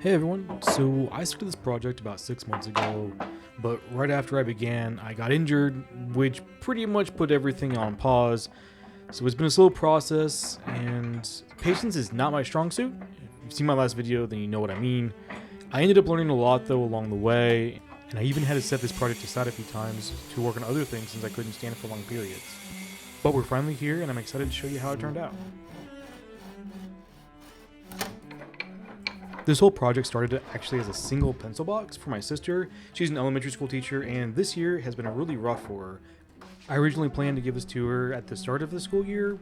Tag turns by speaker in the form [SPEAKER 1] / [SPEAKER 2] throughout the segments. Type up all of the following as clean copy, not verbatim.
[SPEAKER 1] Hey everyone, so I started this project about 6 months ago, but right after I began, I got injured, which pretty much put everything on pause. So it's been a slow process, and patience is not my strong suit. If you've seen my last video, then you know what I mean. I ended up learning a lot though along the way, and I even had to set this project aside a few times to work on other things since I couldn't stand for long periods. But we're finally here, and I'm excited to show you how it turned out. This whole project started actually as a single pencil box for my sister. She's an elementary school teacher, and this year has been really rough for her. I originally planned to give this to her at the start of the school year,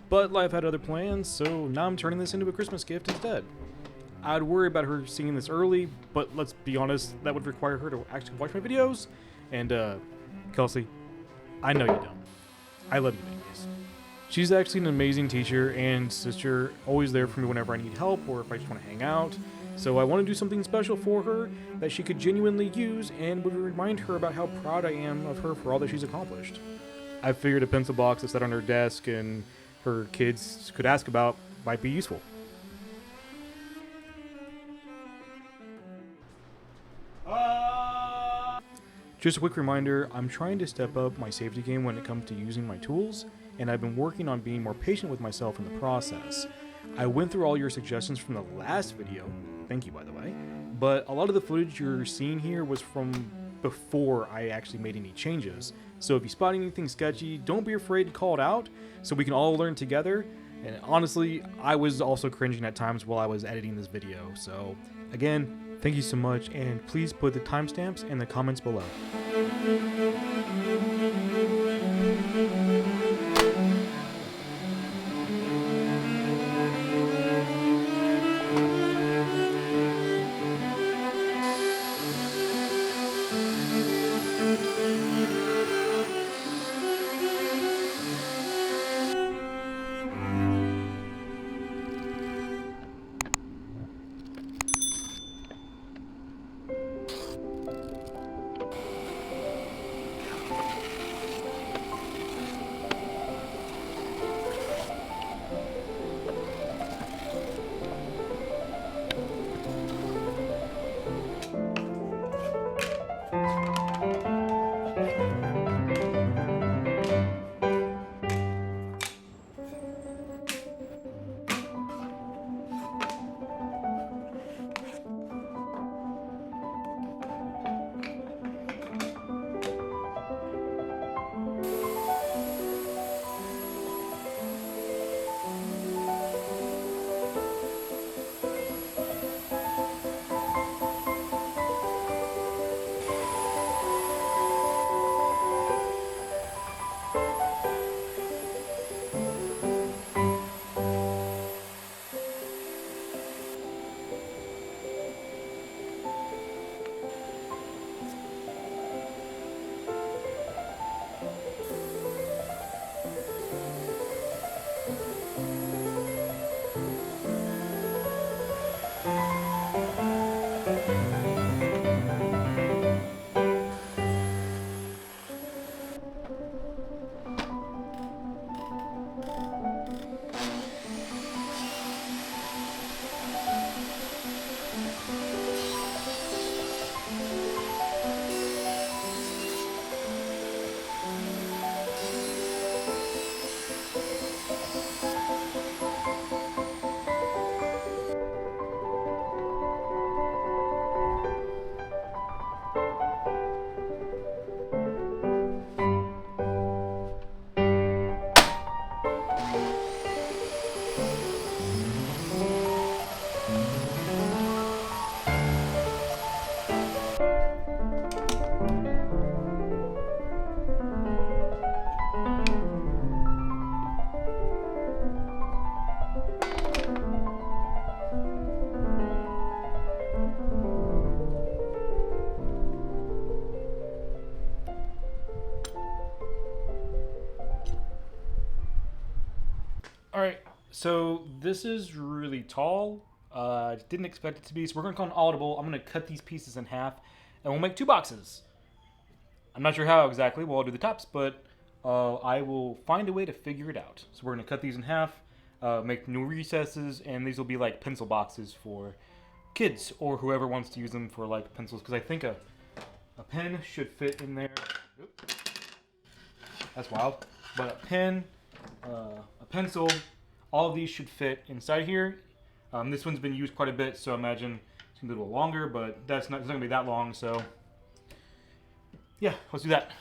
[SPEAKER 1] but life had other plans, so now I'm turning this into a Christmas gift instead. I'd worry about her seeing this early, but let's be honest, that would require her to actually watch my videos. And, Kelsey, I know you don't. I love you babies. She's actually an amazing teacher and sister, always there for me whenever I need help or if I just want to hang out. So I want to do something special for her that she could genuinely use and would remind her about how proud I am of her for all that she's accomplished. I figured a pencil box to set on her desk and her kids could ask about might be useful. Just a quick reminder, I'm trying to step up my safety game when it comes to using my tools, and I've been working on being more patient with myself in the process. I went through all your suggestions from the last video, thank you by the way, but a lot of the footage you're seeing here was from before I actually made any changes. So if you spot anything sketchy, don't be afraid to call it out so we can all learn together. And honestly, I was also cringing at times while I was editing this video. So again, thank you so much, and please put the timestamps in the comments below. Alright, so this is really tall. Didn't expect it to be, so we're going to call an audible. I'm going to cut these pieces in half, and we'll make two boxes. I'm not sure how exactly we'll all do the tops, but I will find a way to figure it out. So we're going to cut these in half, make new recesses, and these will be like pencil boxes for kids or whoever wants to use them for like pencils, because I think a pen should fit in there. Oop. That's wild. But a pen, a pencil, all of these should fit inside here. This one's been used quite a bit, so I imagine it's gonna be a little longer, but it's not gonna be that long. So yeah, let's do that.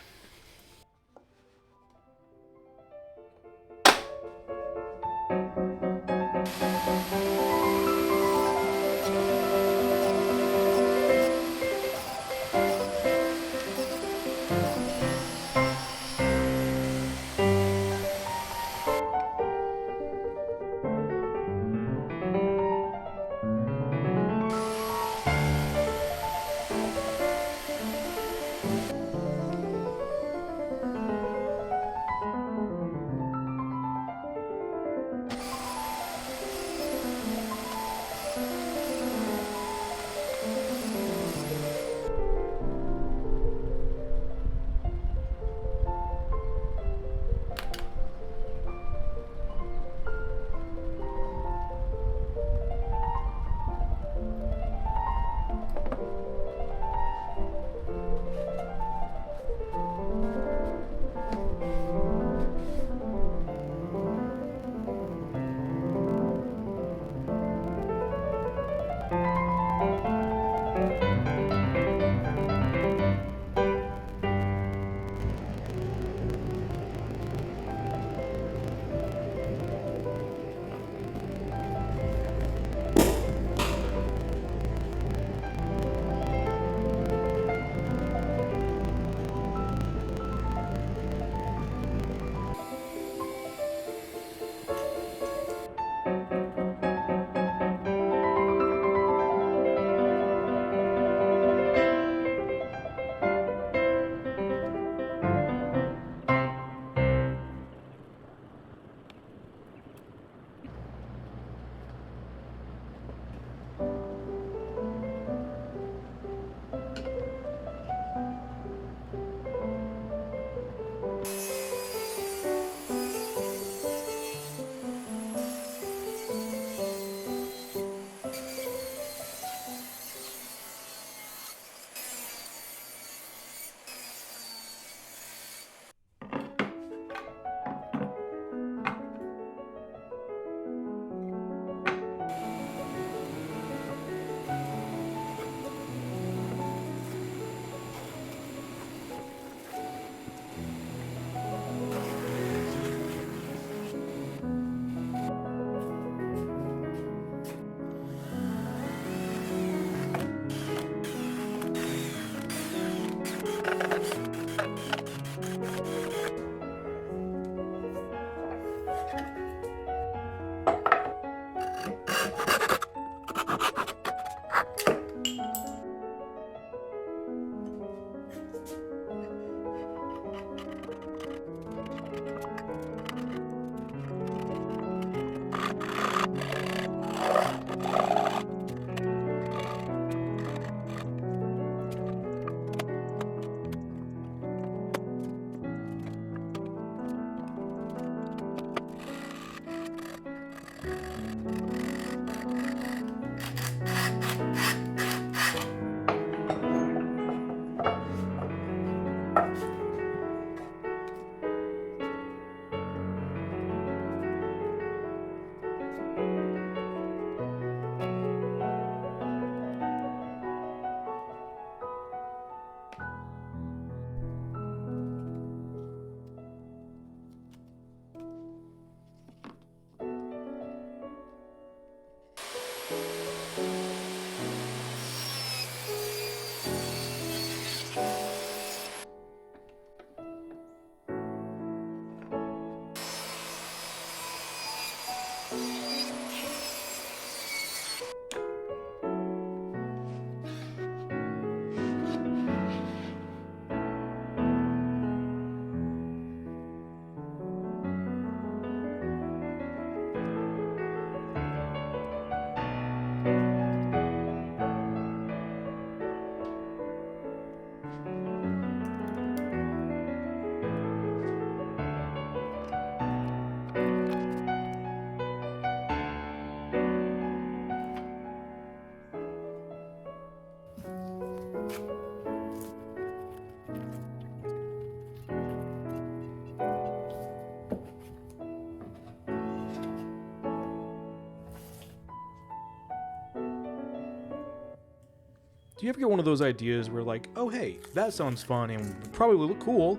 [SPEAKER 1] Do you ever get one of those ideas where like, oh hey, that sounds fun and would probably look cool,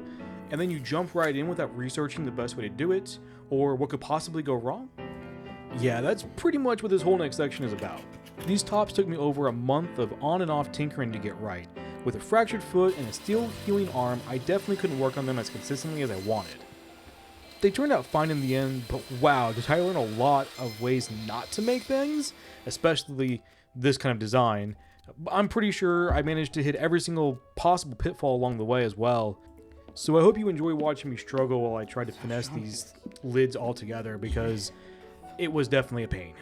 [SPEAKER 1] and then you jump right in without researching the best way to do it, or what could possibly go wrong? Yeah, that's pretty much what this whole next section is about. These tops took me over a month of on and off tinkering to get right. With a fractured foot and a still healing arm, I definitely couldn't work on them as consistently as I wanted. They turned out fine in the end, but wow, did I learn a lot of ways not to make things, especially this kind of design. I'm pretty sure I managed to hit every single possible pitfall along the way as well. So I hope you enjoy watching me struggle while I try to finesse these lids all together, because it was definitely a pain.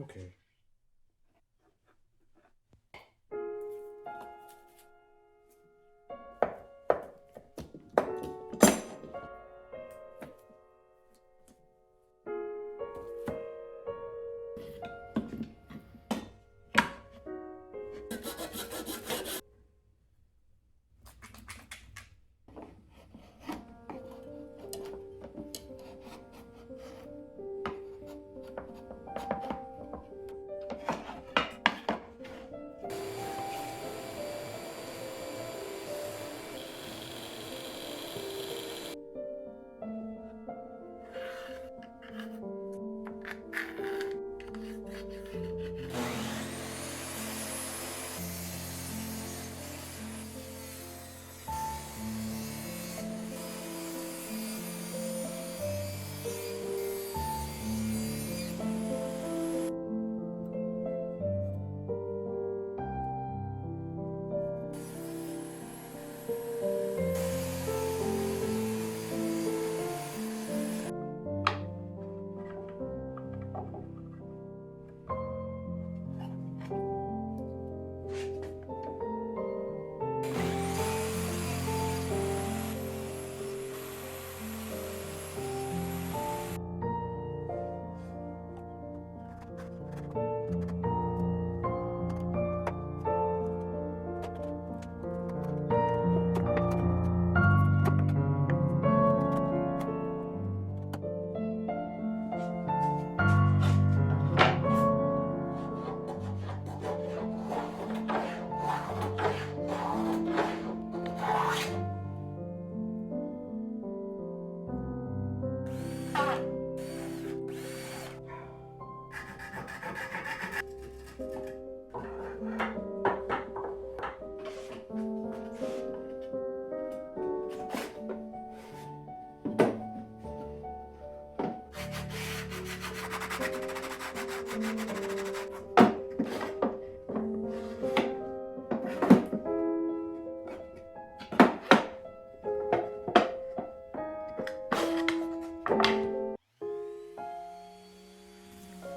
[SPEAKER 1] Okay.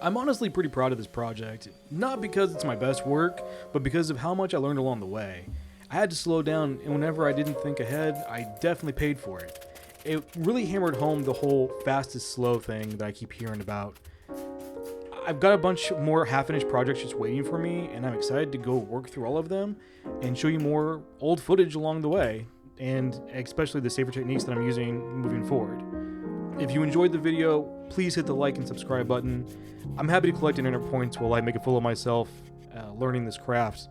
[SPEAKER 1] I'm honestly pretty proud of this project, not because it's my best work, but because of how much I learned along the way. I had to slow down, and whenever I didn't think ahead, I definitely paid for it. It really hammered home the whole fast is slow thing that I keep hearing about. I've got a bunch more half-finished projects just waiting for me, and I'm excited to go work through all of them and show you more old footage along the way, and especially the safer techniques that I'm using moving forward. If you enjoyed the video, please hit the like and subscribe button. I'm happy to collect internet points while I make a fool of myself learning this craft.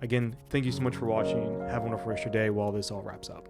[SPEAKER 1] Again, thank you so much for watching. Have a wonderful rest of your day while this all wraps up.